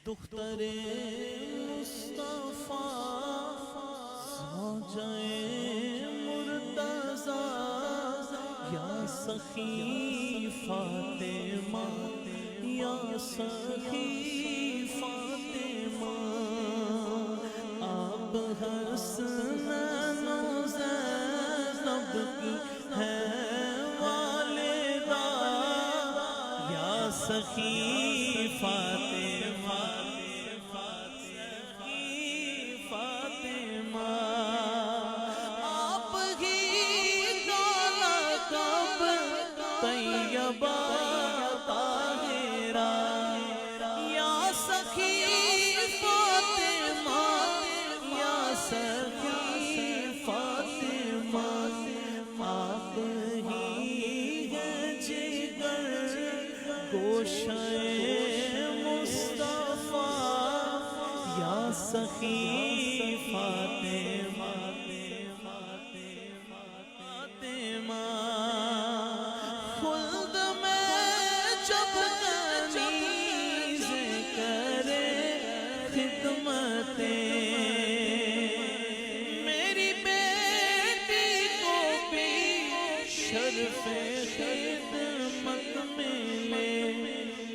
دختر مصطفیٰ زوجہ مرتضیٰ یا سخی فاطمہ یا سخی فاطمہ آپ حسنین و زینب کی ہے والدہ یا سخی فاطمہ آپ ہی کالا کب طیبہ طاہرہ یا سخی فاطمہ یا سخی فاطمہ آپ ہی ہیں جگر گوشہ مصطفیٰ یا سخی فاطمہ خلد میں جب کنیز کرے خدمتیں میری بیٹی کو بھی شرف خدمت ملے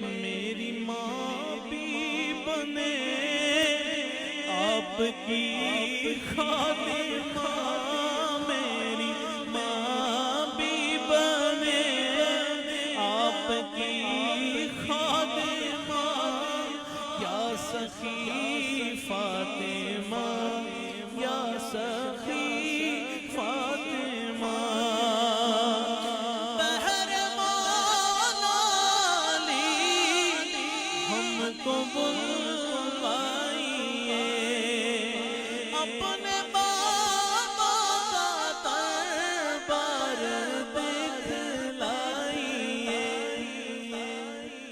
میری ماں بھی بنے آپ کی خادمہ میری ماں بھی بنے آپ کی خادمہ یا سخی فاطمہ یا سخی فاطمہ بہرمان علی ہم کو بلوائیے اپنے بابا کا دربار دکھلائیے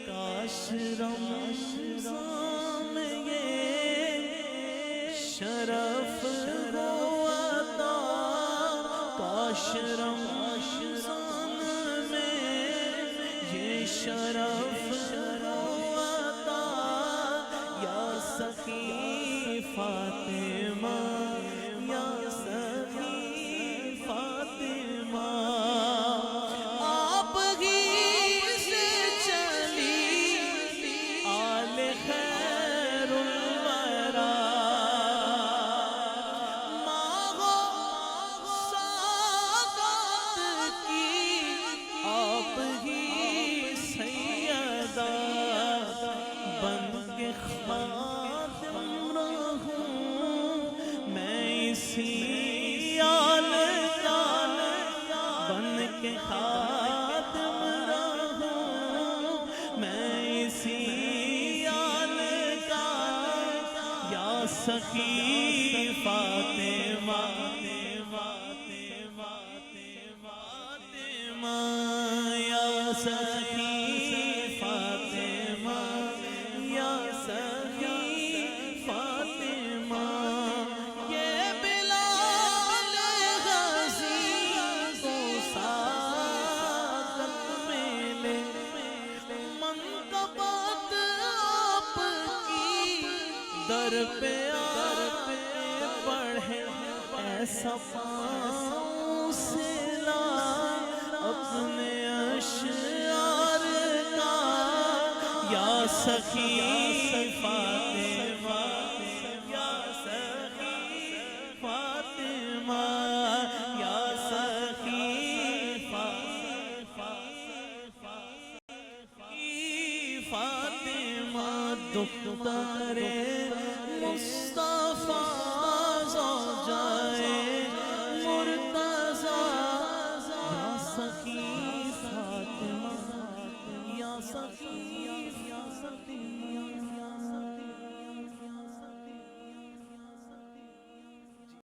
کاش رمضان میں یہ شرف ہو عطا کاش رمضان میں یہ شرف ہو عطا یا سخی فاطمہ یا سخی فاطمہ آپ ہی سے چلی آل خیر الورا ماں سعادت کی آپ ہی سیدہ بن کے خادم رہوں میں اسی آل کا بن کے خادم رہوں میں اسی آل کا یا سخی فاطمہ یا سخی فاطمہ یا سخی فاطمہ یہ بلال غازی کو سعادت ملے منقبت آپ کی در پہ بڑھے ایسا پاؤں سے لا اپنے اشعار کا یا سخی فاطمہ یا سخی فاطمہ یا سخی فاطمہ دختر مصطفیٰ زوجہ مرتضیٰ یا سخی فاطمہ یا سخی فاطمہ